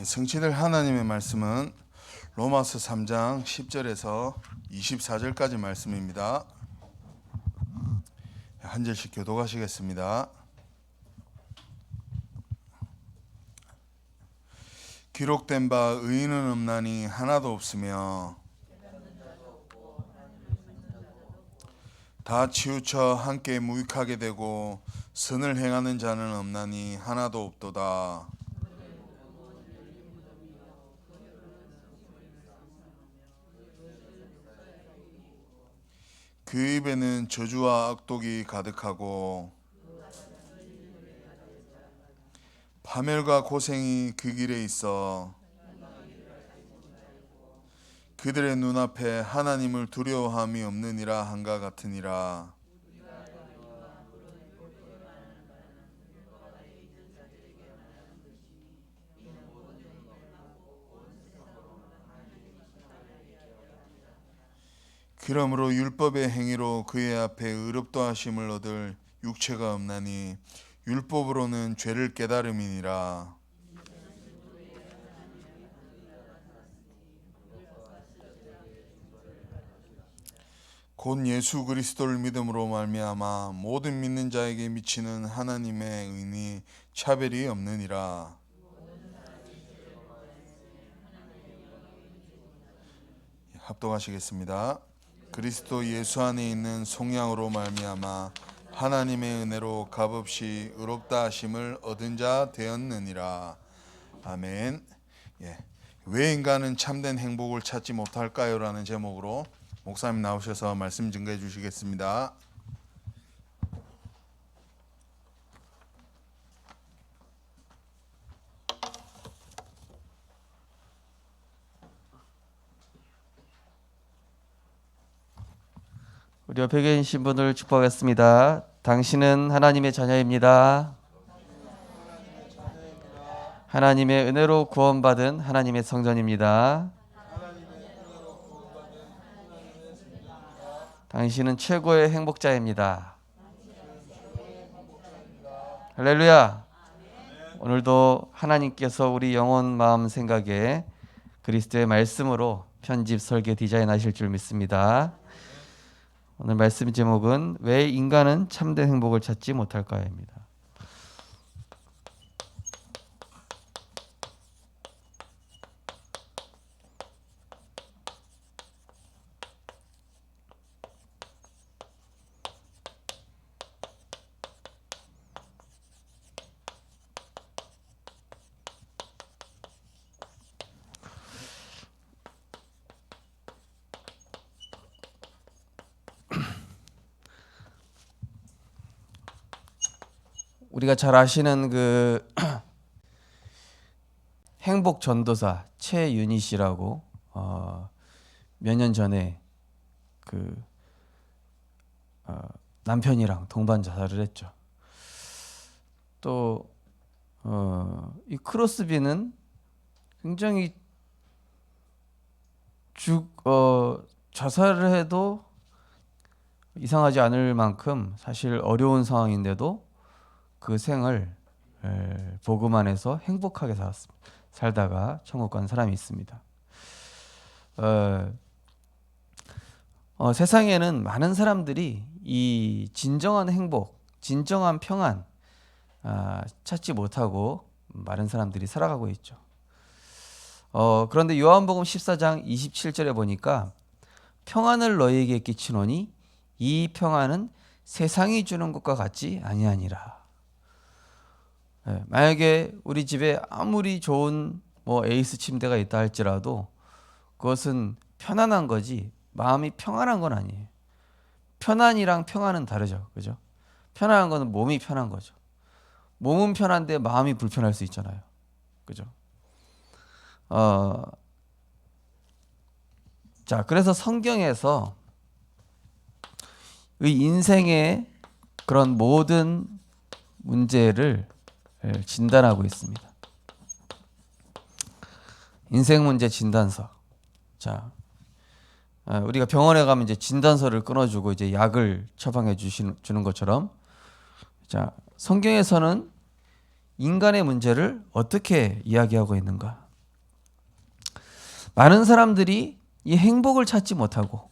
성취될 하나님의 말씀은 로마서 3장 10절에서 24절까지 말씀입니다. 한 절씩 교독하시겠습니다. 기록된 바 의인은 없나니 하나도 없으며 다 치우쳐 함께 무익하게 되고 선을 행하는 자는 없나니 하나도 없도다. 그 입에는 저주와 악독이 가득하고 파멸과 고생이 그 길에 있어 그들의 눈앞에 하나님을 두려워함이 없느니라 한가 같으니라. 그러므로 율법의 행위로 그의 앞에 의롭다 하심을 얻을 육체가 없나니 율법으로는 죄를 깨달음이니라. 곧 예수 그리스도를 믿음으로 말미암아 모든 믿는 자에게 미치는 하나님의 의니 차별이 없느니라. 합독하시겠습니다. 그리스도 예수 안에 있는 속량으로 말미암아 하나님의 은혜로 값없이 의롭다 하심을 얻은 자 되었느니라. 아멘. 왜 인간은 참된 행복을 찾지 못할까요? 라는 제목으로 목사님 나오셔서 말씀 증거해 주시겠습니다. 우리 옆에 계신 분을 축복하겠습니다. 당신은 하나님의 자녀입니다. 하나님의 은혜로 구원받은 하나님의 성전입니다. 당신은 최고의 행복자입니다. 할렐루야. 오늘도 하나님께서 우리 영혼, 마음, 생각에 그리스도의 말씀으로 편집, 설계, 디자인하실 줄 믿습니다. 오늘 말씀 제목은 왜 인간은 참된 행복을 찾지 못할까입니다. 우리가 잘 아시는 그 행복 전도사 최윤희 씨라고 몇 년 전에 그 남편이랑 동반 자살을 했죠. 또 이 크로스비는 굉장히 자살을 해도 이상하지 않을 만큼 사실 어려운 상황인데도 그 생을 복음 안에서 행복하게 살다가 천국 간 사람이 있습니다. 세상에는 많은 사람들이 이 진정한 행복, 진정한 평안 찾지 못하고 많은 사람들이 살아가고 있죠. 그런데 요한복음 14장 27절에 보니까 평안을 너희에게 끼치노니 이 평안은 세상이 주는 것과 같지 아니하니라. 만약에 우리 집에 아무리 좋은 에이스 침대가 있다 할지라도 그것은 편안한 거지 마음이 평안한 건 아니에요. 편안이랑 평안은 다르죠. 그죠? 편안한 거는 몸이 편한 거죠. 몸은 편한데 마음이 불편할 수 있잖아요. 그죠? 자, 그래서 성경에서 이 인생의 그런 모든 문제를 진단하고 있습니다. 인생 문제 진단서. 자, 우리가 병원에 가면 이제 진단서를 끊어주고 이제 약을 처방해 주는 것처럼, 자, 성경에서는 인간의 문제를 어떻게 이야기하고 있는가? 많은 사람들이 이 행복을 찾지 못하고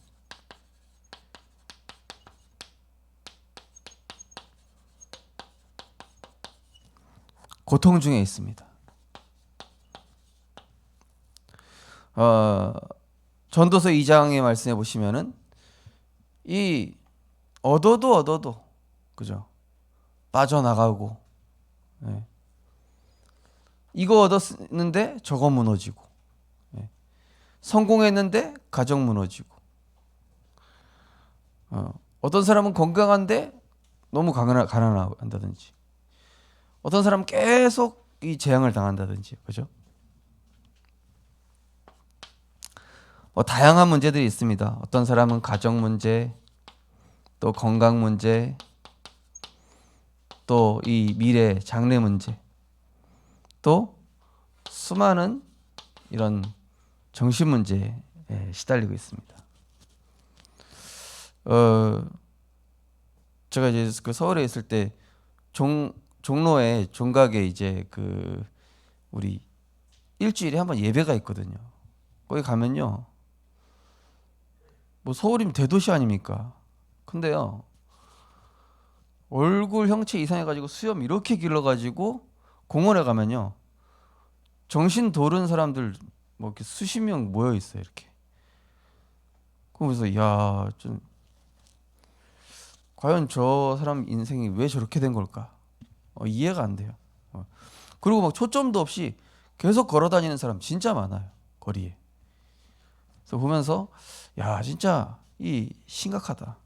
고통 중에 있습니다. 전도서 2장에 말씀해 보시면은 이 얻어도 그죠? 빠져나가고, 예. 이거 얻었는데 저거 무너지고, 예. 성공했는데 가정 무너지고, 어떤 사람은 건강한데 너무 가난한다든지, 어떤 사람은 계속 이 재앙을 당한다든지, 그죠? 다양한 문제들이 있습니다. 어떤 사람은 가정 문제, 또 건강 문제, 또 이 미래 장래 문제, 또 수많은 이런 정신 문제에 시달리고 있습니다. 제가 이제 그 서울에 있을 때 종로에 종각에 이제 그 우리 일주일에 한번 예배가 있거든요. 거기 가면요, 뭐 서울이면 대도시 아닙니까? 근데요, 얼굴 형체 이상해가지고 수염 이렇게 길러가지고 공원에 가면요, 정신 도른 사람들 뭐 이렇게 수십 명 모여 있어요, 이렇게. 그러면서 야, 좀 과연 저 사람 인생이 왜 저렇게 된 걸까? 이해가 안 돼요. 그리고 막 초점도 없이 계속 걸어다니는 사람 진짜 많아요, 거리에. 그래서 보면서 야, 진짜 이 심각하다.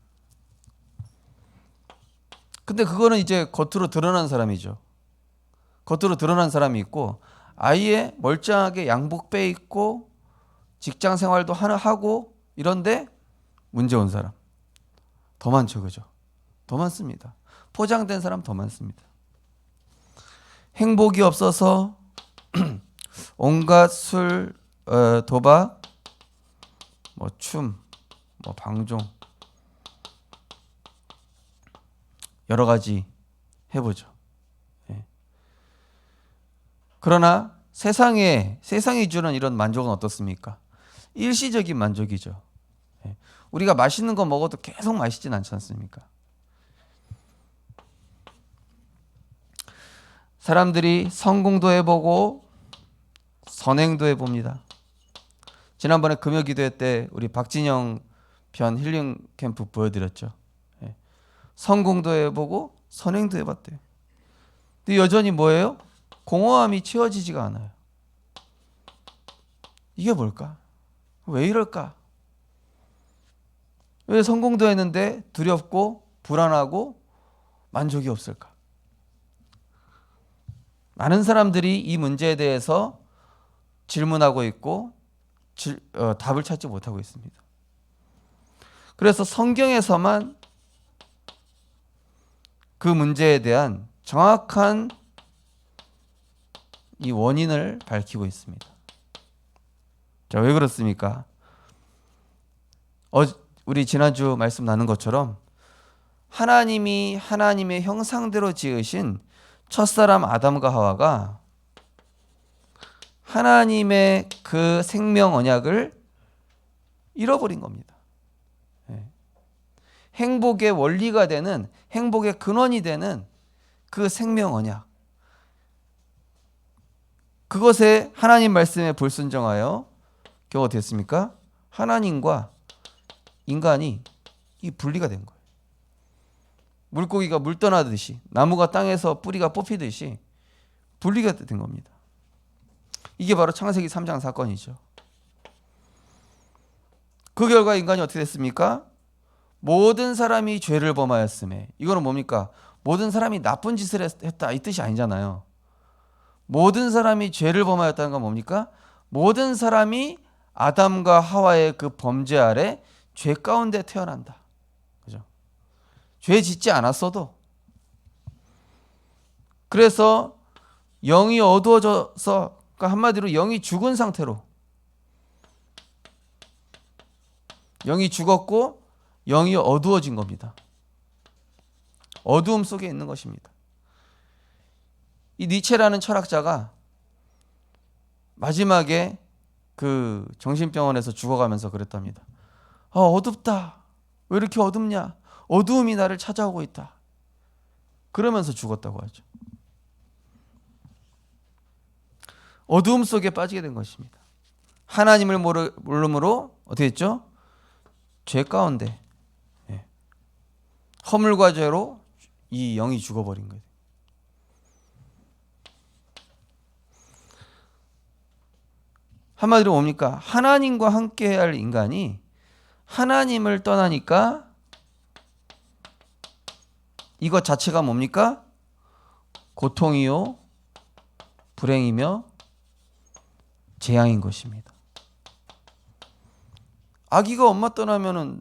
근데 그거는 이제 겉으로 드러난 사람이죠. 겉으로 드러난 사람이 있고, 아예 멀쩡하게 양복 빼 입고 직장 생활도 하고 이런데 문제 온 사람 더 많죠, 그죠? 더 많습니다. 포장된 사람 더 많습니다. 행복이 없어서 온갖 술, 도박, 뭐 춤, 뭐 방종, 여러 가지 해보죠. 예. 그러나 세상이 주는 이런 만족은 어떻습니까? 일시적인 만족이죠. 예. 우리가 맛있는 거 먹어도 계속 맛있진 않지 않습니까? 사람들이 성공도 해보고 선행도 해봅니다. 지난번에 금요 기도회 때 우리 박진영 편 힐링 캠프 보여드렸죠. 예. 성공도 해보고 선행도 해봤대요. 근데 여전히 뭐예요? 공허함이 채워지지가 않아요. 이게 뭘까? 왜 이럴까? 왜 성공도 했는데 두렵고 불안하고 만족이 없을까? 많은 사람들이 이 문제에 대해서 질문하고 있고 답을 찾지 못하고 있습니다. 그래서 성경에서만 그 문제에 대한 정확한 이 원인을 밝히고 있습니다. 자, 왜 그렇습니까? 우리 지난주 말씀 나눈 것처럼 하나님이 하나님의 형상대로 지으신 첫사람 아담과 하와가 하나님의 그 생명 언약을 잃어버린 겁니다. 행복의 원리가 되는, 행복의 근원이 되는 그 생명 언약, 그것에 하나님 말씀에 불순종하여 겨우 됐습니까? 하나님과 인간이 이 분리가 된 거예요. 물고기가 물 떠나듯이, 나무가 땅에서 뿌리가 뽑히듯이 분리가 된 겁니다. 이게 바로 창세기 3장 사건이죠. 그 결과 인간이 어떻게 됐습니까? 모든 사람이 죄를 범하였음에, 이거는 뭡니까? 모든 사람이 나쁜 짓을 했다 이 뜻이 아니잖아요. 모든 사람이 죄를 범하였다는 건 뭡니까? 모든 사람이 아담과 하와의 그 범죄 아래 죄 가운데 태어난다. 그죠? 죄 짓지 않았어도. 그래서 영이 어두워져서, 그러니까 한마디로 영이 죽은 상태로, 영이 죽었고 영이 어두워진 겁니다. 어두움 속에 있는 것입니다. 이 니체라는 철학자가 마지막에 그 정신병원에서 죽어가면서 그랬답니다. 어둡다. 왜 이렇게 어둡냐? 어두움이 나를 찾아오고 있다. 그러면서 죽었다고 하죠. 어두움 속에 빠지게 된 것입니다. 하나님을 모름으로 어떻게 했죠? 죄 가운데 허물과 죄로 이 영이 죽어버린 거예요. 한마디로 뭡니까? 하나님과 함께해야 할 인간이 하나님을 떠나니까 이것 자체가 뭡니까? 고통이요, 불행이며 재앙인 것입니다. 아기가 엄마 떠나면은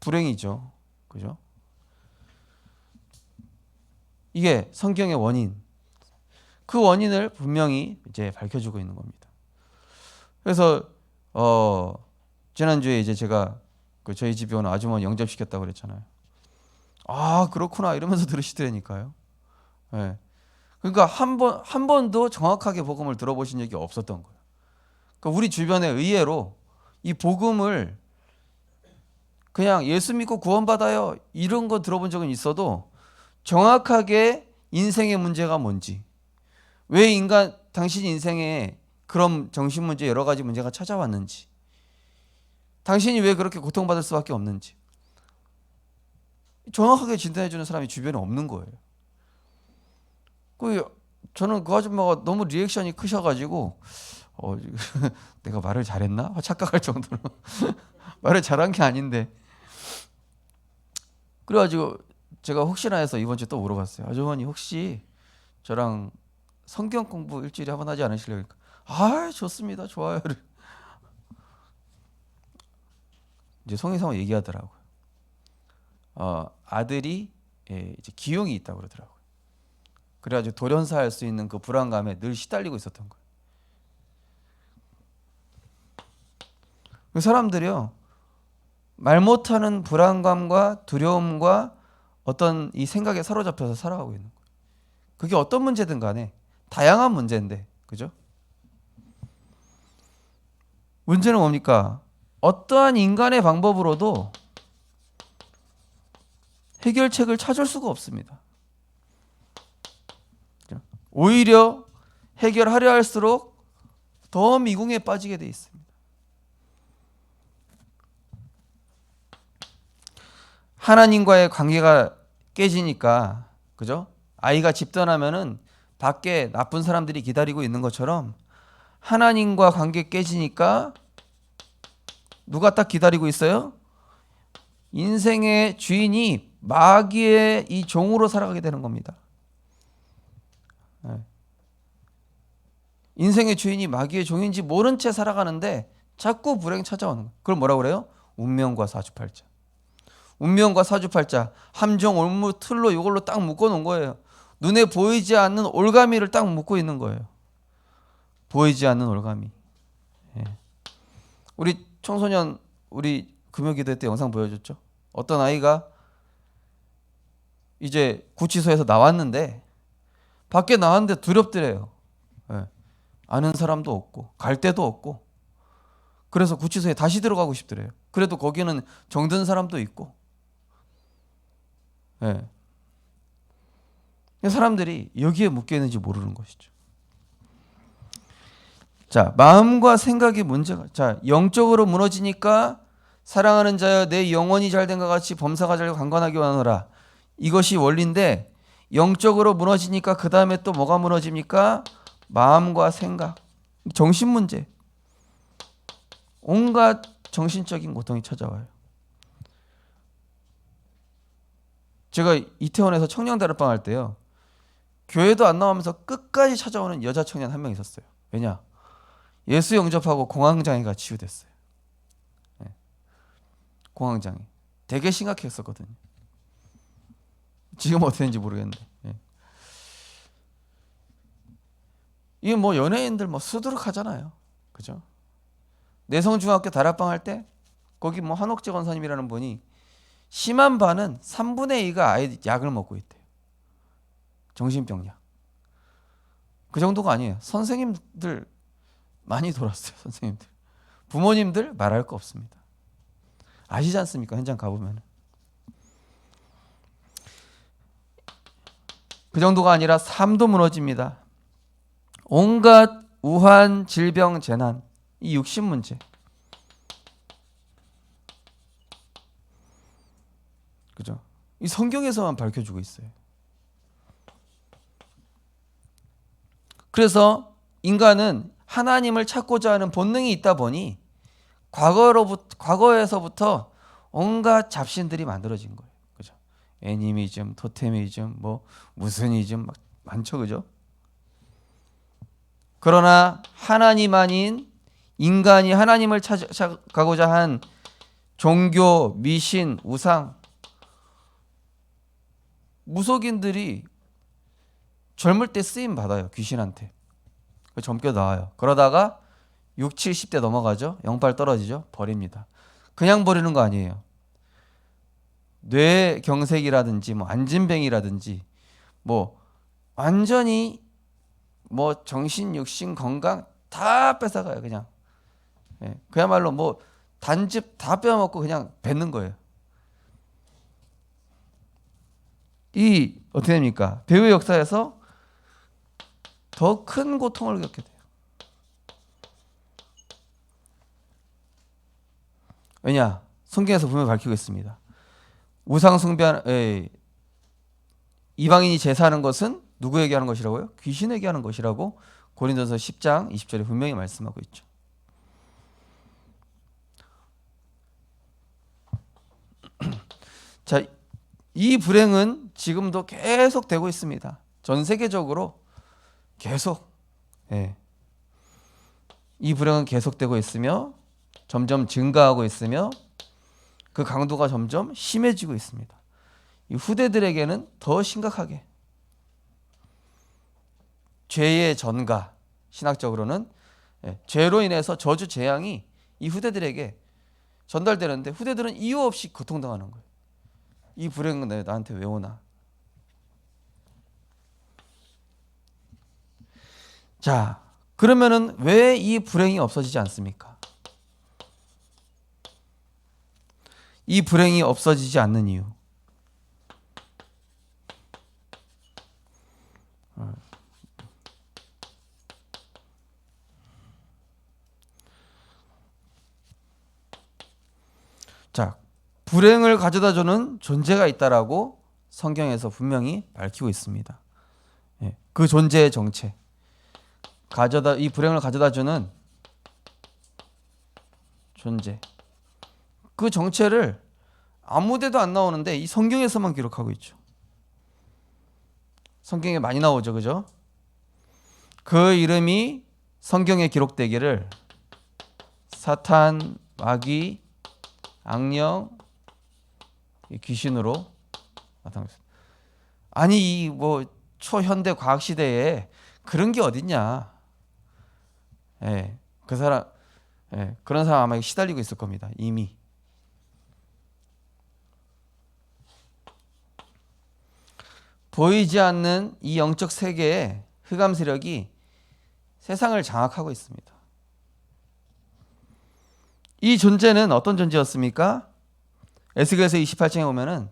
불행이죠. 그죠? 이게 성경의 원인. 그 원인을 분명히 이제 밝혀주고 있는 겁니다. 그래서 지난주에 이제 제가 그 저희 집에 오는 아주머니 영접시켰다고 그랬잖아요. 아, 그렇구나 이러면서 들으시더라니까요. 네. 그러니까 한 번도 정확하게 복음을 들어보신 적이 없었던 거예요. 그러니까 우리 주변에 의외로 이 복음을 그냥 예수 믿고 구원받아요 이런 거 들어본 적은 있어도 정확하게 인생의 문제가 뭔지, 왜 당신 인생에 그런 정신 문제 여러 가지 문제가 찾아왔는지, 당신이 왜 그렇게 고통받을 수밖에 없는지 정확하게 진단해 주는 사람이 주변에 없는 거예요. 저는 그 아줌마가 너무 리액션이 크셔가지고 내가 말을 잘했나? 착각할 정도로 말을 잘한 게 아닌데, 그래가지고 제가 혹시나 해서 이번 주에 또 물어봤어요. 아주머니 혹시 저랑 성경 공부 일주일에 한번 하지 않으실래요? 아, 좋습니다. 좋아요. 이제 송혜상은 얘기하더라고요. 아들이 이제 기용이 있다고 그러더라고요. 그래가지고 돌연사할 수 있는 그 불안감에 늘 시달리고 있었던 거예요. 그 사람들이요, 말 못하는 불안감과 두려움과 어떤 이 생각에 사로잡혀서 살아가고 있는 거예요. 그게 어떤 문제든 간에 다양한 문제인데, 그죠? 문제는 뭡니까? 어떠한 인간의 방법으로도 해결책을 찾을 수가 없습니다. 오히려 해결하려 할수록 더 미궁에 빠지게 돼 있습니다. 하나님과의 관계가 깨지니까, 그죠? 아이가 집 떠나면은 밖에 나쁜 사람들이 기다리고 있는 것처럼 하나님과 관계 깨지니까 누가 딱 기다리고 있어요? 인생의 주인이 마귀의 이 종으로 살아가게 되는 겁니다. 인생의 주인이 마귀의 종인지 모른 채 살아가는데 자꾸 불행 찾아오는 거예요. 그걸 뭐라고 그래요? 운명과 사주팔자. 운명과 사주팔자, 함정 올무 틀로 이걸로 딱 묶어 놓은 거예요. 눈에 보이지 않는 올가미를 딱 묶고 있는 거예요. 보이지 않는 올가미. 우리 청소년, 우리 금요기도 때 영상 보여줬죠. 어떤 아이가 이제 구치소에서 나왔는데 밖에 나왔는데 두렵더래요. 아는 사람도 없고 갈 데도 없고, 그래서 구치소에 다시 들어가고 싶더래요. 그래도 거기는 정든 사람도 있고. 사람들이 여기에 묶여 있는지 모르는 것이죠. 자, 마음과 생각이 문제가. 자, 영적으로 무너지니까 사랑하는 자여 내 영혼이 잘된 것 같이 범사가 잘 강건하게 원하노라. 이것이 원리인데, 영적으로 무너지니까 그 다음에 또 뭐가 무너집니까? 마음과 생각, 정신 문제, 온갖 정신적인 고통이 찾아와요. 제가 이태원에서 청년 다락방 할 때요, 교회도 안 나오면서 끝까지 찾아오는 여자 청년 한 명 있었어요. 왜냐? 예수 영접하고 공황장애가 치유됐어요. 공황장애 되게 심각했었거든요. 지금 어떻게 되는지 모르겠는데. 이게 뭐 연예인들 뭐 수두룩 하잖아요. 그죠? 내성중학교 다락방 할 때 거기 뭐 한옥재 권사님이라는 분이 심한 반은 3분의 2가 아예 약을 먹고 있대요. 정신병 약. 그 정도가 아니에요. 선생님들 많이 돌았어요. 선생님들, 부모님들 말할 거 없습니다. 아시지 않습니까? 현장 가보면. 그 정도가 아니라 삶도 무너집니다. 온갖 우한, 질병, 재난, 이 육신 문제. 그죠? 이 성경에서만 밝혀주고 있어요. 그래서 인간은 하나님을 찾고자 하는 본능이 있다 보니 과거에서부터 온갖 잡신들이 만들어진 거예요. 그죠? 애니미즘, 토테미즘, 뭐 무슨 이즘 막 많죠, 그죠? 그러나 하나님 아닌 인간이 하나님을 찾아가고자 한 종교, 미신, 우상, 무속인들이 젊을 때 쓰임 받아요. 귀신한테. 젊게 나와요. 그러다가 6, 70대 넘어가죠. 영빨 떨어지죠. 버립니다. 그냥 버리는 거 아니에요. 뇌경색이라든지 뭐 안진뱅이라든지 뭐 완전히 뭐 정신, 육신, 건강 다 뺏어가요. 그냥. 예, 그야말로 뭐 단집 다 빼먹고 그냥 뱉는 거예요. 이 어떻게 됩니까? 배우의 역사에서 더 큰 고통을 겪게 돼요. 왜냐? 성경에서 분명히 밝히고 있습니다. 우상 숭배하는 이방인이 제사하는 것은 누구에게 하는 것이라고요? 귀신에게 하는 것이라고 고린도서 10장 20절에 분명히 말씀하고 있죠. 자, 이 불행은 지금도 계속 되고 있습니다. 전 세계적으로 계속, 이 불행은 계속되고 있으며 점점 증가하고 있으며 그 강도가 점점 심해지고 있습니다. 이 후대들에게는 더 심각하게 죄의 전가, 신학적으로는 죄로 인해서 저주 재앙이 이 후대들에게 전달되는데 후대들은 이유 없이 고통당하는 거예요. 이 불행은 나한테 왜 오나? 자, 그러면은 왜 이 불행이 없어지지 않습니까? 이 불행이 없어지지 않는 이유. 자, 불행을 가져다주는 존재가 있다라고 성경에서 분명히 밝히고 있습니다. 그 존재의 정체, 이 불행을 가져다주는 존재, 그 정체를 아무데도 안 나오는데 이 성경에서만 기록하고 있죠. 성경에 많이 나오죠, 그죠? 그 이름이 성경에 기록되기를 사탄, 마귀, 악령, 귀신으로 나타납니다. 아니 이 뭐 초현대 과학 시대에 그런 게 어딨냐? 그 사람, 그런 사람 아마 시달리고 있을 겁니다. 이미. 보이지 않는 이 영적 세계의 흑암 세력이 세상을 장악하고 있습니다. 이 존재는 어떤 존재였습니까? 에스겔서 28장에 보면은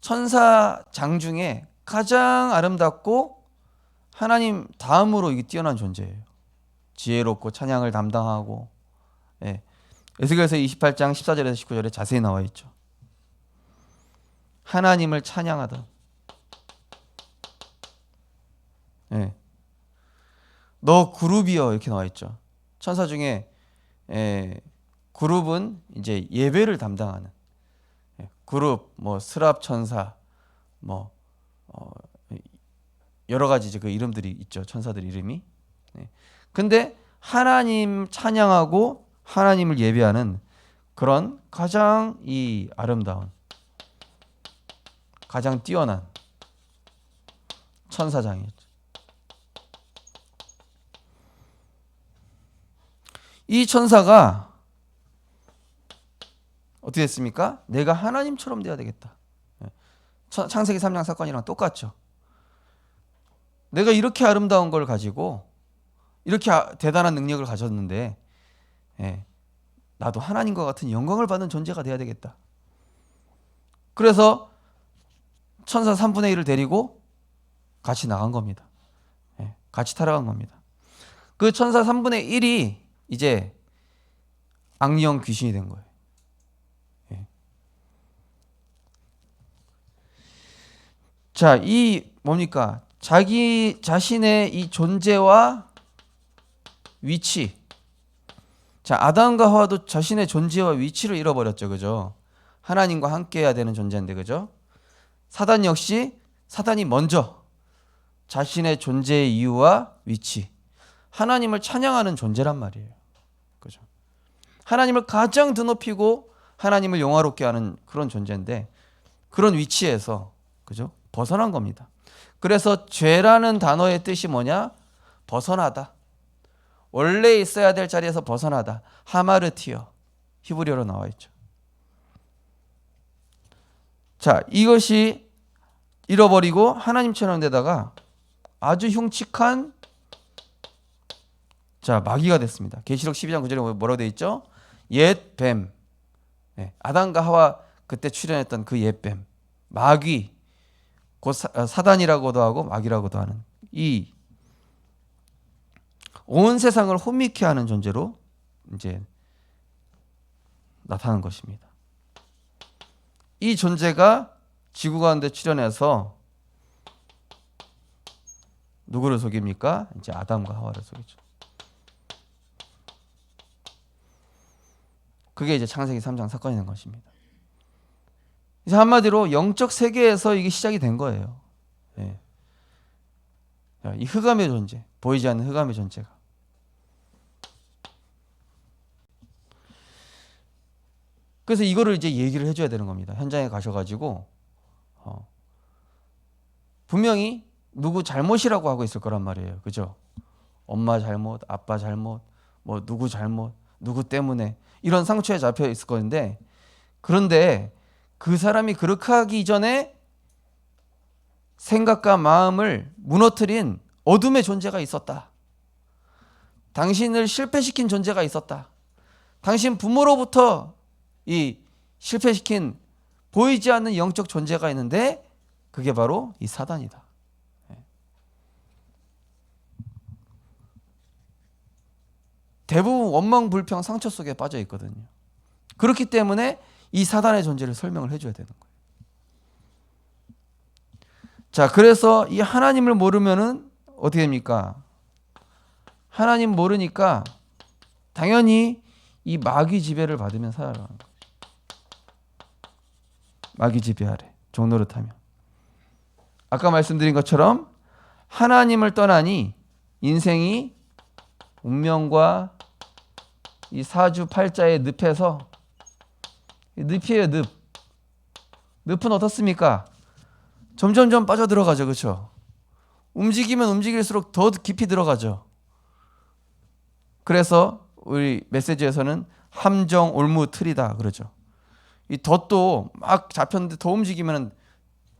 천사장 중에 가장 아름답고 하나님 다음으로 뛰어난 존재예요. 지혜롭고 찬양을 담당하고. 에스겔서 28장 14절에서 19절에 자세히 나와 있죠. 하나님을 찬양하던. 너 그룹이여 이렇게 나와 있죠. 천사 중에 그룹은 이제 예배를 담당하는 그룹, 뭐 스랍 천사, 뭐 여러 가지 이제 그 이름들이 있죠. 천사들 이름이. 근데 하나님 찬양하고 하나님을 예배하는 그런 가장 이 아름다운, 가장 뛰어난 천사장이었죠. 이 천사가 어떻게 됐습니까? 내가 하나님처럼 돼야 되겠다. 창세기 3장 사건이랑 똑같죠. 내가 이렇게 아름다운 걸 가지고 이렇게 대단한 능력을 가졌는데 나도 하나님과 같은 영광을 받는 존재가 돼야 되겠다. 그래서 천사 3분의 1을 데리고 같이 나간 겁니다. 같이 타러간 겁니다. 그 천사 3분의 1이 이제 악령 귀신이 된 거예요. 자, 이 뭡니까? 자기 자신의 이 존재와 위치. 자, 아담과 하와도 자신의 존재와 위치를 잃어버렸죠. 그죠? 하나님과 함께 해야 되는 존재인데, 그죠? 사단 역시 사단이 먼저 자신의 존재의 이유와 위치, 하나님을 찬양하는 존재란 말이에요. 그죠? 하나님을 가장 드높이고 하나님을 영화롭게 하는 그런 존재인데 그런 위치에서 그죠? 벗어난 겁니다. 그래서 죄라는 단어의 뜻이 뭐냐? 벗어나다. 원래 있어야 될 자리에서 벗어나다. 하마르티어. 히브리어로 나와 있죠. 자, 이것이 잃어버리고 하나님처럼 되다가 아주 흉측한 마귀가 됐습니다. 계시록 12장 9절에 뭐라고 되어 있죠? 옛 뱀. 아담과 하와 그때 출현했던 그 옛 뱀. 마귀. 곧 사단이라고도 하고 마귀라고도 하는 이 온 세상을 혼미케 하는 존재로 이제 나타난 것입니다. 이 존재가 지구 가운데 출현해서 누구를 속입니까? 이제 아담과 하와를 속이죠. 그게 이제 창세기 3장 사건이 된 것입니다. 이제 한마디로 영적 세계에서 이게 시작이 된 거예요. 이 흑암의 존재, 보이지 않는 흑암의 존재가. 그래서 이거를 이제 얘기를 해줘야 되는 겁니다. 현장에 가셔가지고 분명히 누구 잘못이라고 하고 있을 거란 말이에요. 그죠? 엄마 잘못, 아빠 잘못, 뭐 누구 잘못, 누구 때문에 이런 상처에 잡혀 있을 건데 그런데 그 사람이 그렇게 하기 전에 생각과 마음을 무너뜨린 어둠의 존재가 있었다. 당신을 실패시킨 존재가 있었다. 당신 부모로부터 이 실패시킨 보이지 않는 영적 존재가 있는데 그게 바로 이 사단이다. 대부분 원망, 불평, 상처 속에 빠져 있거든요. 그렇기 때문에 이 사단의 존재를 설명을 해줘야 되는 거예요. 자, 그래서 이 하나님을 모르면은 어떻게 됩니까? 하나님 모르니까 당연히 이 마귀 지배를 받으면 살아가는 거예요. 마귀 지배 아래 종노릇하면. 아까 말씀드린 것처럼 하나님을 떠나니 인생이 운명과 이 사주팔자의 늪에서 늪이에요, 늪. 늪은 어떻습니까? 점점점 빠져들어가죠. 그렇죠? 움직이면 움직일수록 더 깊이 들어가죠. 그래서 우리 메시지에서는 함정 올무틀이다 그러죠. 이 덫도 막 잡혔는데 더 움직이면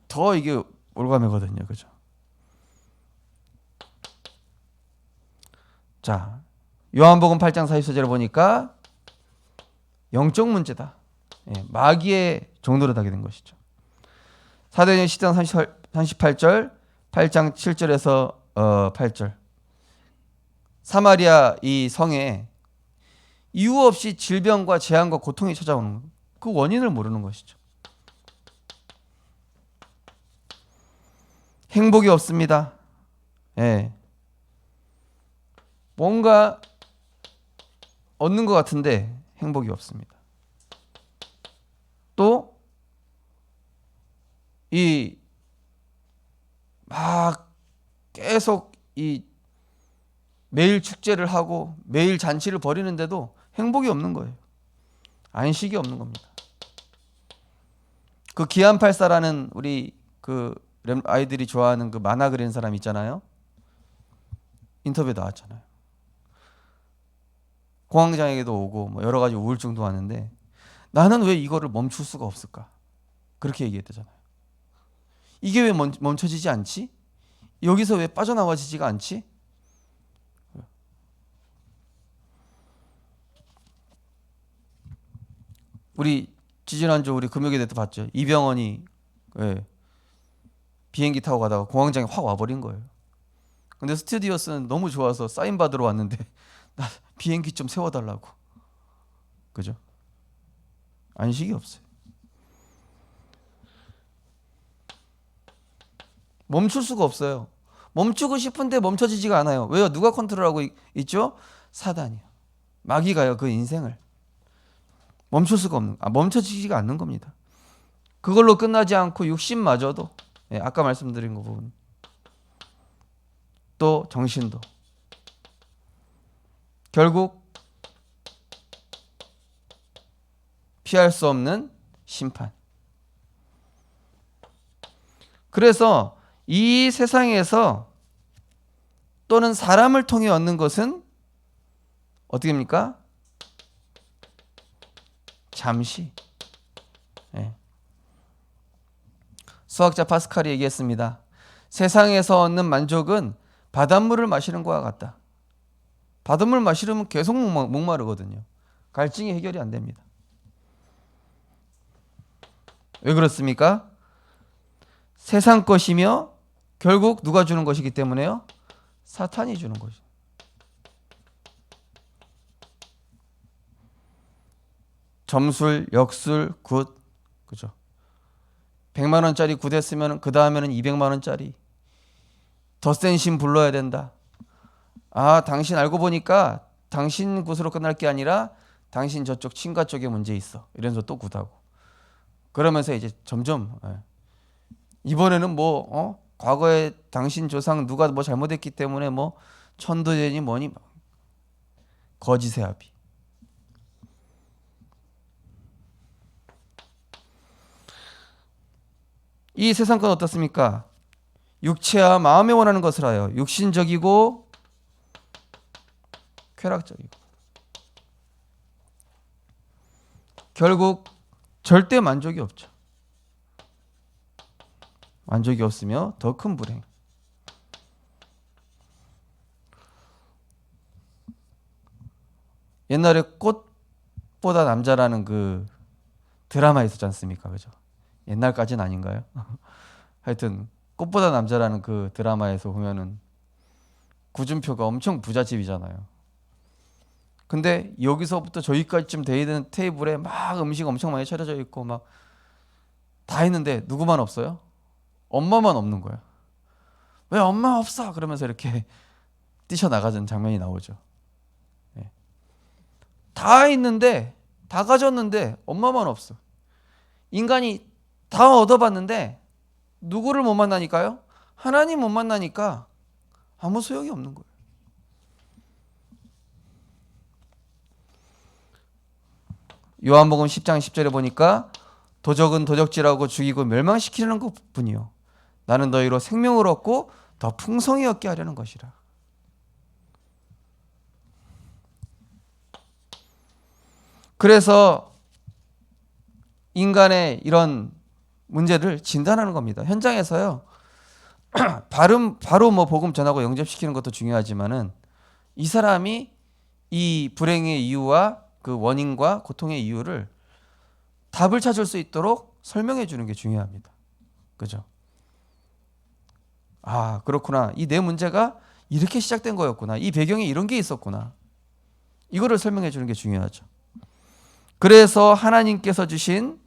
더 이게 올가매거든요. 그죠? 자, 요한복음 8장 44절에 보니까 영적 문제다. 마귀의 종노릇 하게 된 것이죠. 사도행전 10장 38절, 8장 7절에서 8절. 사마리아 이 성에 이유 없이 질병과 재앙과 고통이 찾아오는 그 원인을 모르는 것이죠. 행복이 없습니다. 뭔가 얻는 것 같은데 행복이 없습니다. 또 이 막 계속 이 매일 축제를 하고 매일 잔치를 벌이는데도 행복이 없는 거예요. 안식이 없는 겁니다. 그 기안84라는 우리 그 아이들이 좋아하는 그 만화 그리는 사람 있잖아요. 인터뷰에 나왔잖아요. 공황장애도 오고 뭐 여러 가지 우울증도 왔는데 나는 왜 이거를 멈출 수가 없을까? 그렇게 얘기했대잖아요. 이게 왜 멈춰지지 않지? 여기서 왜 빠져나와지지가 않지? 우리 지지난주 우리 금요일에 때 봤죠. 이병헌이 예, 비행기 타고 가다가 공항장에 확 와버린 거예요. 근데 스튜디오스는 너무 좋아서 사인 받으러 왔는데 나 비행기 좀 세워달라고. 그죠? 안식이 없어요. 멈출 수가 없어요. 멈추고 싶은데 멈춰지지가 않아요. 왜요? 누가 컨트롤하고 있죠? 사단이요. 마귀가요. 그 인생을 멈출 수가 없는, 멈춰지지가 않는 겁니다. 그걸로 끝나지 않고 육신마저도, 예, 아까 말씀드린 거 부분, 또 정신도 결국 피할 수 없는 심판. 그래서 이 세상에서 또는 사람을 통해 얻는 것은 어떻게 합니까? 잠시. 예. 수학자 파스칼이 얘기했습니다. 세상에서 얻는 만족은 바닷물을 마시는 것과 같다. 바닷물 마시려면 계속 목마르거든요. 갈증이 해결이 안 됩니다. 왜 그렇습니까? 세상 것이며 결국 누가 주는 것이기 때문에요? 사탄이 주는 것이죠. 점술, 역술, 굿, 그죠? 100만 원짜리 굿 했으면 그 다음에는 200만 원짜리 더 센 신 불러야 된다. 아, 당신 알고 보니까 당신 굿으로 끝날 게 아니라 당신 저쪽 친가 쪽에 문제 있어. 이러면서 또 굿하고. 그러면서 이제 점점, 예. 이번에는 뭐 과거에 당신 조상 누가 뭐 잘못했기 때문에 뭐 천도제니 뭐니 거짓의 합의. 이 세상 건 어떻습니까? 육체와 마음에 원하는 것을 하여 육신적이고 쾌락적이고 결국 절대 만족이 없죠. 만족이 없으며 더 큰 불행. 옛날에 꽃보다 남자라는 그 드라마 있었지 않습니까? 그죠? 옛날까지는 아닌가요? 하여튼 꽃보다 남자라는 그 드라마에서 보면은 구준표가 엄청 부잣집이잖아요. 근데 여기서부터 저기까지쯤 돼 있는 테이블에 막 음식 엄청 많이 차려져 있고 막 다 있는데 누구만 없어요? 엄마만 없는 거예요. 왜 엄마 없어? 그러면서 이렇게 뛰쳐나가는 장면이 나오죠. 네. 다 있는데 다 가졌는데 엄마만 없어. 인간이 다 얻어봤는데 누구를 못 만나니까요? 하나님 못 만나니까 아무 소용이 없는 거예요. 요한복음 10장 10절에 보니까 도적은 도적질하고 죽이고 멸망시키는 것뿐이요 나는 너희로 생명을 얻고 더 풍성히 얻게 하려는 것이라. 그래서 인간의 이런 문제를 진단하는 겁니다. 현장에서요. 바로 뭐 복음 전하고 영접시키는 것도 중요하지만은 이 사람이 이 불행의 이유와 그 원인과 고통의 이유를 답을 찾을 수 있도록 설명해 주는 게 중요합니다. 그죠? 아, 그렇구나. 이 내 문제가 이렇게 시작된 거였구나. 이 배경에 이런 게 있었구나. 이거를 설명해 주는 게 중요하죠. 그래서 하나님께서 주신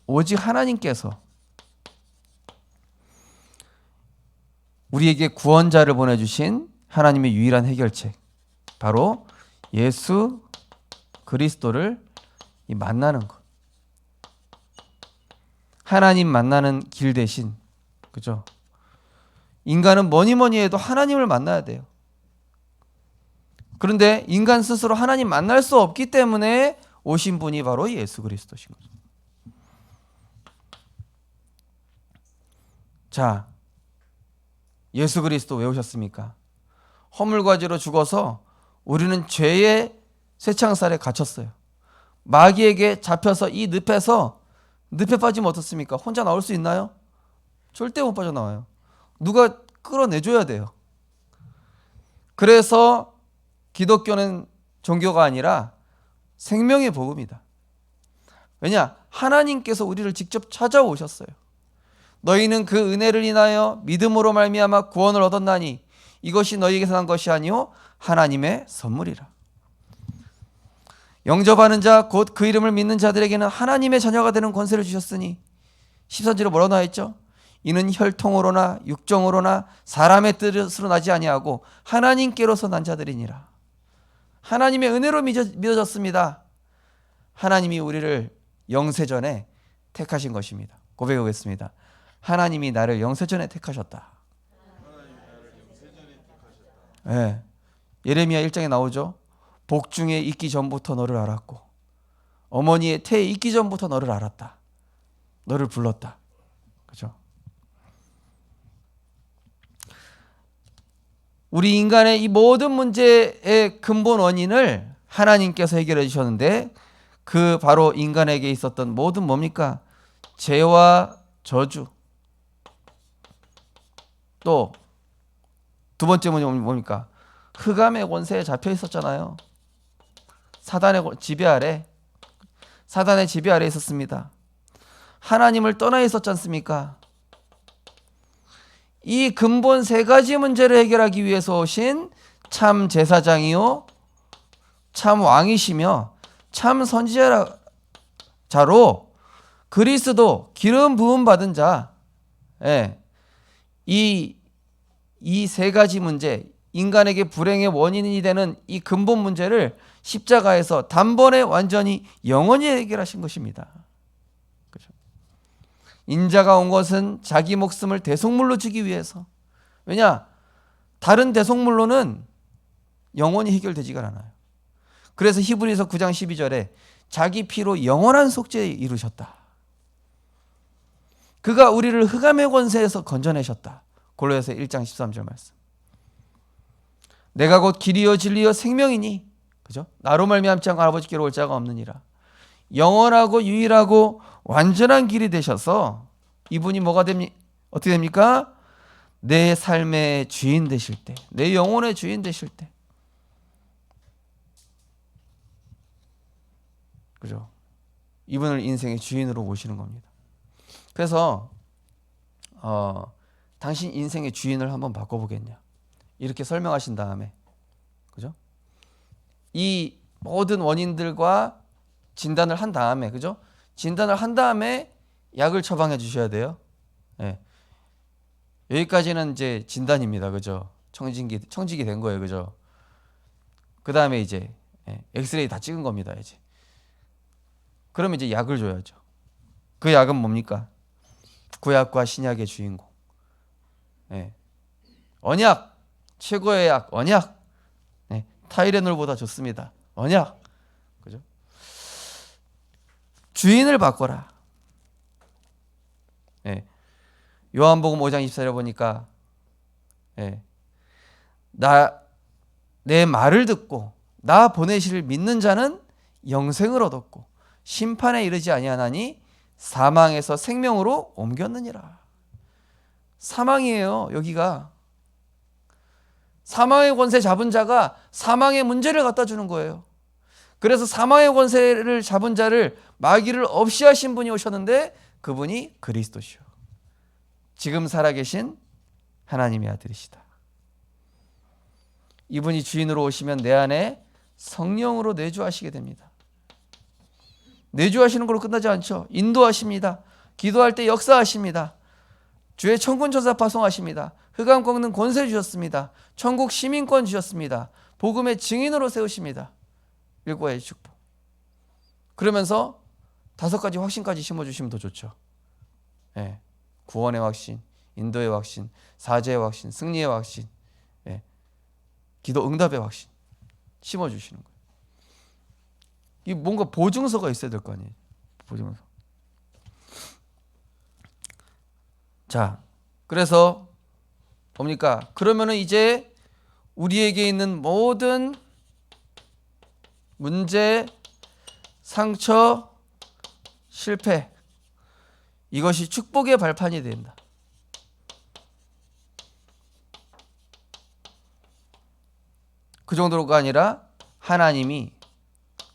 오직 하나님께서 우리에게 구원자를 보내주신 하나님의 유일한 해결책, 바로 예수 그리스도를 만나는 것. 하나님 만나는 길 대신, 그죠? 인간은 뭐니 해도 하나님을 만나야 돼요. 그런데 인간 스스로 하나님 만날 수 없기 때문에 오신 분이 바로 예수 그리스도신 거죠. 자, 예수 그리스도 왜 오셨습니까? 허물과지로 죽어서 우리는 죄의 쇠창살에 갇혔어요. 마귀에게 잡혀서 이 늪에 빠지면 어떻습니까? 혼자 나올 수 있나요? 절대 못 빠져나와요. 누가 끌어내줘야 돼요. 그래서 기독교는 종교가 아니라 생명의 복음이다. 왜냐? 하나님께서 우리를 직접 찾아오셨어요. 너희는 그 은혜를 인하여 믿음으로 말미암아 구원을 얻었나니 이것이 너희에게서 난 것이 아니요 하나님의 선물이라. 영접하는 자 곧 그 이름을 믿는 자들에게는 하나님의 자녀가 되는 권세를 주셨으니 13절에 뭐라고 나와 있죠? 이는 혈통으로나 육정으로나 사람의 뜻으로 나지 아니하고 하나님께로서 난 자들이니라. 하나님의 은혜로 믿어졌습니다. 하나님이 우리를 영세전에 택하신 것입니다. 고백하겠습니다. 하나님이 나를 영세전에 택하셨다. 네. 예레미야 1장에 나오죠. 복중에 있기 전부터 너를 알았고 어머니의 태에 있기 전부터 너를 알았다. 너를 불렀다. 그죠? 우리 인간의 이 모든 문제의 근본 원인을 하나님께서 해결해 주셨는데 그 바로 인간에게 있었던 모든 뭡니까? 죄와 저주. 또 두 번째 뭡니까? 흑암의 권세에 잡혀 있었잖아요. 사단의 지배 아래, 사단의 지배 아래 있었습니다. 하나님을 떠나 있었지 않습니까? 이 근본 세 가지 문제를 해결하기 위해서 오신 참 제사장이요 참 왕이시며 참 선지자로 그리스도 기름 부음 받은 자, 이 세 가지 문제, 인간에게 불행의 원인이 되는 이 근본 문제를 십자가에서 단번에 완전히 영원히 해결하신 것입니다. 그렇죠? 인자가 온 것은 자기 목숨을 대속물로 주기 위해서. 왜냐? 다른 대속물로는 영원히 해결되지가 않아요. 그래서 히브리서 9장 12절에 자기 피로 영원한 속죄에 이루셨다. 그가 우리를 흑암의 권세에서 건져내셨다. 골로새서 1장 13절 말씀. 내가 곧 길이요 진리요 생명이니, 그죠? 나로 말미암지 않고 아버지께로 올 자가 없느니라. 영원하고 유일하고 완전한 길이 되셔서 이분이 어떻게 됩니까? 내 삶의 주인 되실 때, 내 영혼의 주인 되실 때, 그죠? 이분을 인생의 주인으로 모시는 겁니다. 그래서 당신 인생의 주인을 한번 바꿔보겠냐? 이렇게 설명하신 다음에, 그죠? 이 모든 원인들과 진단을 한 다음에, 그죠? 진단을 한 다음에 약을 처방해 주셔야 돼요. 네. 여기까지는 이제 진단입니다, 그죠? 청직이 된 거예요, 그죠? 그 다음에 이제 엑스레이 다 찍은 겁니다, 이제. 그러면 이제 약을 줘야죠. 그 약은 뭡니까? 구약과 신약의 주인공. 언약, 최고의 약, 언약. 타이레놀보다 좋습니다. 언약. 그죠? 주인을 바꿔라. 요한복음 5장 24절에 보니까 내 말을 듣고 나 보내시를 믿는 자는 영생을 얻었고 심판에 이르지 아니하나니 사망에서 생명으로 옮겼느니라. 사망이에요, 여기가. 사망의 권세 잡은 자가 사망의 문제를 갖다 주는 거예요. 그래서 사망의 권세를 잡은 자를 마귀를 없이 하신 분이 오셨는데 그분이 그리스도시요. 지금 살아계신 하나님의 아들이시다. 이분이 주인으로 오시면 내 안에 성령으로 내주하시게 됩니다. 내주하시는 걸로 끝나지 않죠. 인도하십니다. 기도할 때 역사하십니다. 주의 천군 천사 파송하십니다. 흑암 꺾는 권세 주셨습니다. 천국 시민권 주셨습니다. 복음의 증인으로 세우십니다. 일과의 축복. 그러면서 5가지 확신까지 심어주시면 더 좋죠. 구원의 확신, 인도의 확신, 사죄의 확신, 승리의 확신, 기도 응답의 확신 심어주시는 거예요. 이 뭔가 보증서가 있어야 될 거 아니에요. 보증서. 자, 그래서 뭡니까? 그러면은 이제 우리에게 있는 모든 문제, 상처, 실패, 이것이 축복의 발판이 된다. 그 정도가 아니라 하나님이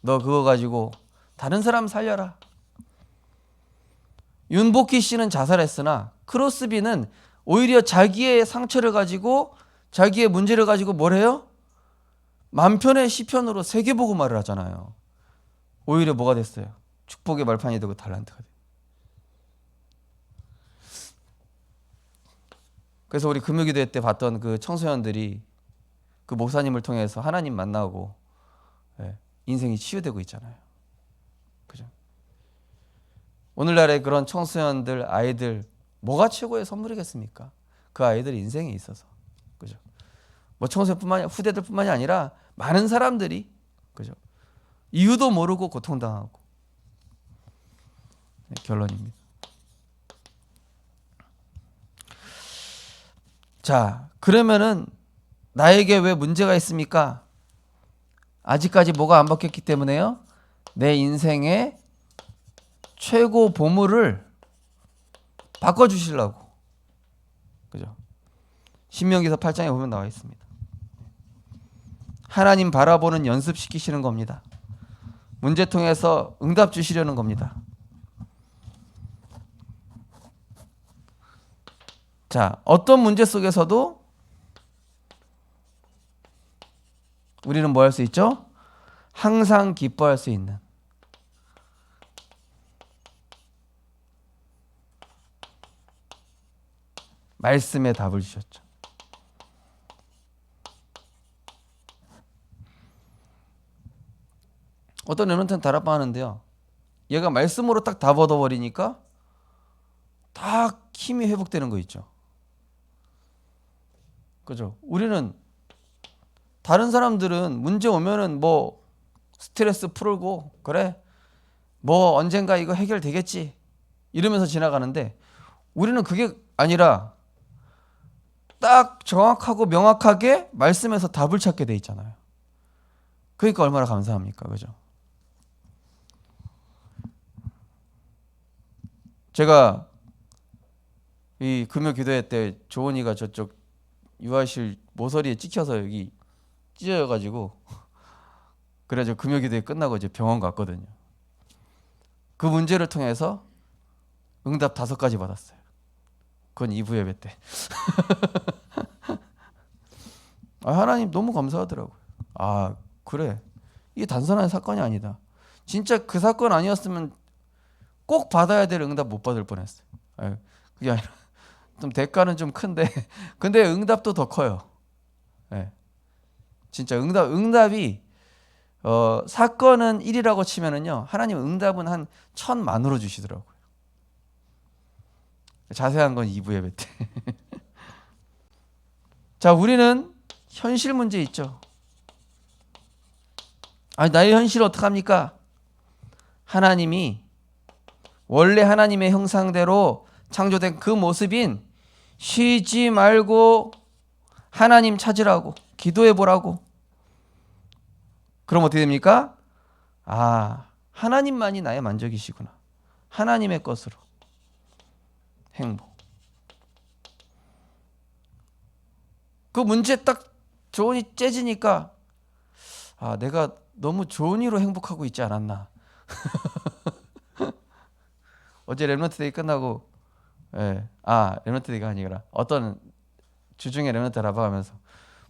너 그거 가지고 다른 사람 살려라. 윤복희 씨는 자살했으나 크로스비는 오히려 자기의 상처를 가지고 자기의 문제를 가지고 뭘 해요? 만편의 시편으로 세계복음화를 하잖아요. 오히려 뭐가 됐어요? 축복의 말판이 되고 달란트가 돼요. 그래서 우리 금요기도회 때 봤던 그 청소년들이 그 목사님을 통해서 하나님 만나고 인생이 치유되고 있잖아요. 그죠? 오늘날의 그런 청소년들, 아이들 뭐가 최고의 선물이겠습니까? 그 아이들 인생에 있어서. 그죠? 뭐 청소년뿐만이 후대들뿐만이 아니라 많은 사람들이 그죠? 이유도 모르고 고통당하고. 네, 결론입니다. 자, 그러면은 나에게 왜 문제가 있습니까? 아직까지 뭐가 안 바뀌었기 때문에요. 내 인생의 최고 보물을 바꿔주시려고. 그죠? 신명기서 8장에 보면 나와 있습니다. 하나님 바라보는 연습시키시는 겁니다. 문제통에서 응답 주시려는 겁니다. 자, 어떤 문제 속에서도 우리는 뭐 할 수 있죠? 항상 기뻐할 수 있는 말씀의 답을 주셨죠. 어떤 랩런트는 다락방 하는데요. 얘가 말씀으로 딱 다 얻어버리니까 딱 힘이 회복되는 거 있죠. 그죠? 우리는 다른 사람들은 문제 오면은 뭐 스트레스 풀고 그래 뭐 언젠가 이거 해결되겠지 이러면서 지나가는데 우리는 그게 아니라 딱 정확하고 명확하게 말씀에서 답을 찾게 돼 있잖아요. 그러니까 얼마나 감사합니까? 그죠? 제가 이 금요 기도회 때 조은이가 저쪽 유아실 모서리에 찍혀서 여기 찢어져가지고 그래가지고 금요 기도회 끝나고 이제 병원 갔거든요. 그 문제를 통해서 응답 5가지 받았어요. 그건 2부 예배 때. 하나님 너무 감사하더라고요. 아 그래 이게 단순한 사건이 아니다. 진짜 그 사건 아니었으면 꼭 받아야 될 응답 못 받을 뻔했어요. 그게 아니라 좀 대가는 좀 큰데 근데 응답도 더 커요. 진짜 응답이 사건은 1이라고 치면은요 하나님 응답은 한 1000만으로 주시더라고요. 자세한 건 2부 예배 때. 자, 우리는 현실 문제 있죠. 나의 현실 어떡합니까? 하나님이 원래 하나님의 형상대로 창조된 그 모습인 쉬지 말고 하나님 찾으라고 기도해 보라고. 그럼 어떻게 됩니까? 하나님만이 나의 만족이시구나. 하나님의 것으로 행복. 그 문제 딱 조언이 째지니까 내가 너무 좋은 이로 행복하고 있지 않았나. 어제 렘넌트 데이 끝나고 렘넌트 데이가 아니라 어떤 주중에 렘넌트 라방하면서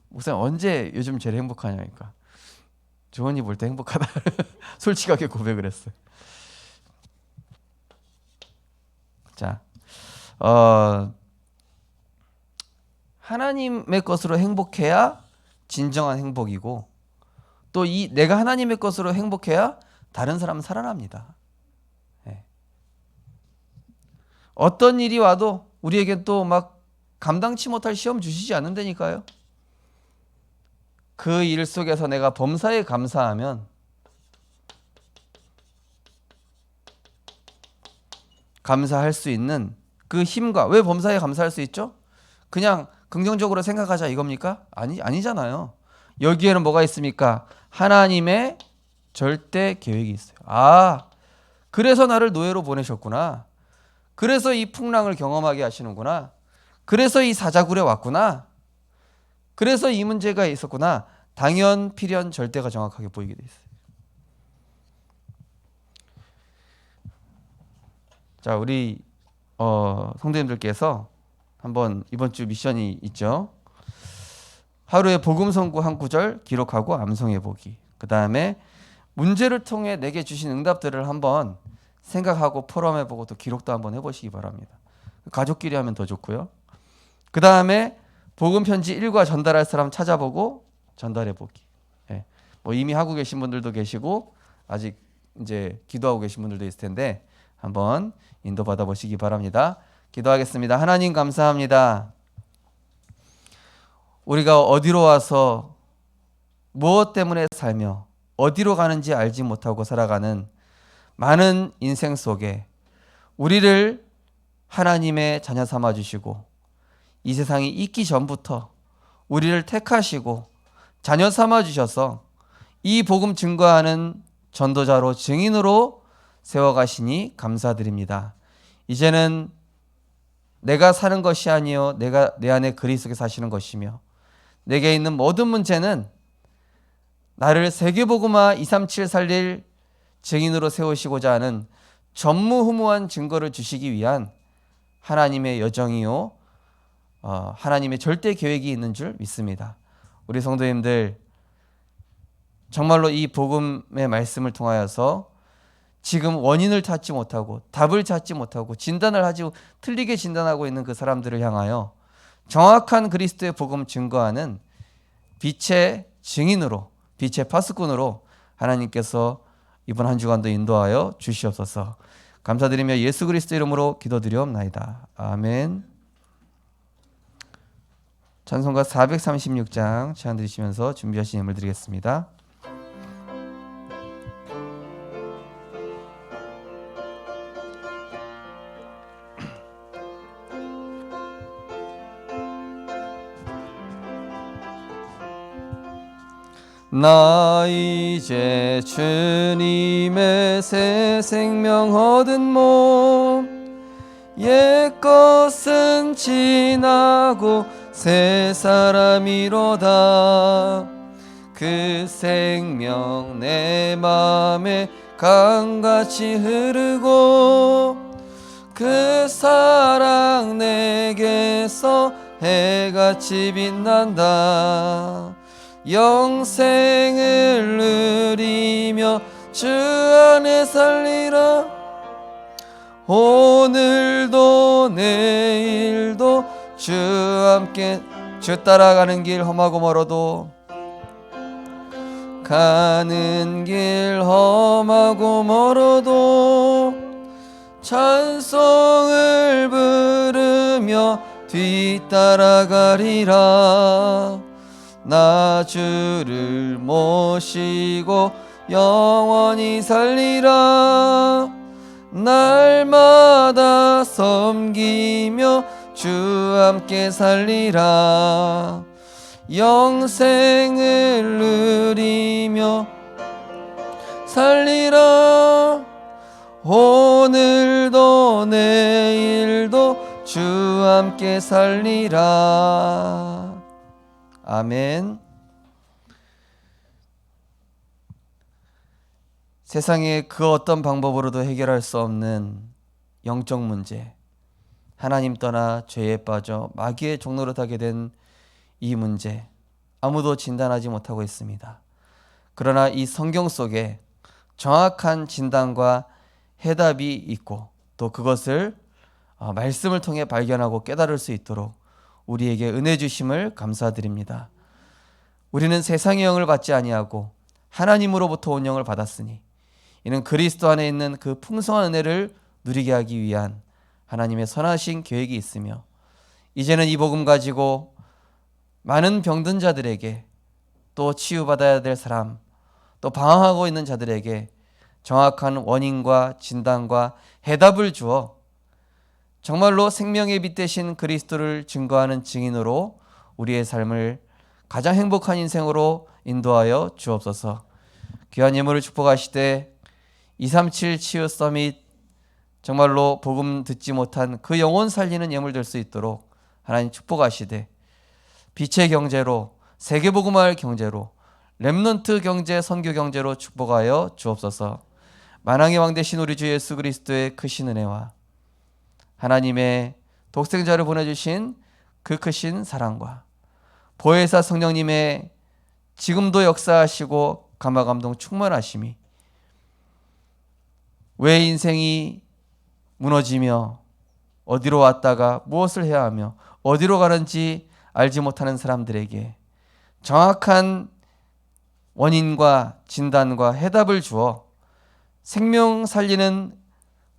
목사님 언제 요즘 제일 행복하냐니까 조언이 볼 때 행복하다. 솔직하게 고백을 했어요. 자, 하나님의 것으로 행복해야 진정한 행복이고 또 내가 하나님의 것으로 행복해야 다른 사람은 살아납니다. 어떤 일이 와도 우리에게 또 막 감당치 못할 시험 주시지 않는다니까요. 그 일 속에서 내가 범사에 감사하면 감사할 수 있는 그 힘과 왜 범사에 감사할 수 있죠? 그냥 긍정적으로 생각하자 이겁니까? 아니잖아요. 여기에는 뭐가 있습니까? 하나님의 절대 계획이 있어요. 그래서 나를 노예로 보내셨구나. 그래서 이 풍랑을 경험하게 하시는구나. 그래서 이 사자굴에 왔구나. 그래서 이 문제가 있었구나. 당연, 필연, 절대가 정확하게 보이게 돼 있어요. 자, 우리 성도님들께서 한번 이번 주 미션이 있죠. 하루에 복음 선고 한 구절 기록하고 암송해 보기. 그 다음에 문제를 통해 내게 주신 응답들을 한번 생각하고 포럼해 보고 또 기록도 한번 해보시기 바랍니다. 가족끼리 하면 더 좋고요. 그 다음에 복음 편지 1과 전달할 사람 찾아보고 전달해 보기. 예. 뭐 이미 하고 계신 분들도 계시고 아직 이제 기도하고 계신 분들도 있을 텐데 한번 인도 받아 보시기 바랍니다. 기도하겠습니다. 하나님 감사합니다. 우리가 어디로 와서 무엇 때문에 살며 어디로 가는지 알지 못하고 살아가는 많은 인생 속에 우리를 하나님의 자녀 삼아 주시고 이 세상이 있기 전부터 우리를 택하시고 자녀 삼아 주셔서 이 복음 증거하는 전도자로 증인으로 세워가시니 감사드립니다. 이제는 내가 사는 것이 아니요 내가 내 안에 그리스도께 사시는 것이며 내게 있는 모든 문제는 나를 세계복음화 237 살릴 증인으로 세우시고자 하는 전무후무한 증거를 주시기 위한 하나님의 여정이요 하나님의 절대 계획이 있는 줄 믿습니다. 우리 성도님들 정말로 이 복음의 말씀을 통하여서 지금 원인을 찾지 못하고 답을 찾지 못하고 진단을 하지 틀리게 진단하고 있는 그 사람들을 향하여 정확한 그리스도의 복음 증거하는 빛의 증인으로 빛의 파수꾼으로 하나님께서 이번 한 주간도 인도하여 주시옵소서. 감사드리며 예수 그리스도 이름으로 기도드리옵나이다. 아멘. 찬송가 436장 찬양 드리시면서 준비하신 예물 드리겠습니다. 나 이제 주님의 새 생명 얻은 몸 옛것은 지나고 새 사람이로다. 그 생명 내 맘에 강같이 흐르고 그 사랑 내게서 해같이 빛난다. 영생을 누리며 주 안에 살리라. 오늘도 내일도 주 함께 주 따라가는 길 험하고 멀어도 가는 길 험하고 멀어도 찬송을 부르며 뒤따라가리라. 나 주를 모시고 영원히 살리라. 날마다 섬기며 주 함께 살리라. 영생을 누리며 살리라. 오늘도 내일도 주 함께 살리라. 아멘. 세상의 그 어떤 방법으로도 해결할 수 없는 영적 문제, 하나님 떠나 죄에 빠져 마귀의 종노릇하게 된 이 문제, 아무도 진단하지 못하고 있습니다. 그러나 이 성경 속에 정확한 진단과 해답이 있고 또 그것을 말씀을 통해 발견하고 깨달을 수 있도록 우리에게 은혜 주심을 감사드립니다. 우리는 세상의 영을 받지 아니하고 하나님으로부터 온 영을 받았으니 이는 그리스도 안에 있는 그 풍성한 은혜를 누리게 하기 위한 하나님의 선하신 계획이 있으며 이제는 이 복음 가지고 많은 병든 자들에게 또 치유받아야 될 사람 또 방황하고 있는 자들에게 정확한 원인과 진단과 해답을 주어 정말로 생명의 빛 되신 그리스도를 증거하는 증인으로 우리의 삶을 가장 행복한 인생으로 인도하여 주옵소서. 귀한 예물을 축복하시되 237 치유 서밋 정말로 복음 듣지 못한 그 영혼 살리는 예물 될 수 있도록 하나님 축복하시되 빛의 경제로 세계복음화할 경제로 렘넌트 경제 선교 경제로 축복하여 주옵소서. 만왕의 왕 되신 우리 주 예수 그리스도의 크신 은혜와 하나님의 독생자를 보내주신 그 크신 사랑과 보혜사 성령님의 지금도 역사하시고 감화감동 충만하심이 왜 인생이 무너지며 어디로 왔다가 무엇을 해야 하며 어디로 가는지 알지 못하는 사람들에게 정확한 원인과 진단과 해답을 주어 생명 살리는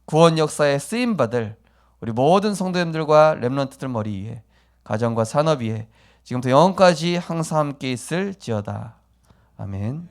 구원 역사에 쓰임받을 우리 모든 성도님들과 렘넌트들 머리 위에 가정과 산업 위에 지금부터 영원까지 항상 함께 있을지어다. 아멘.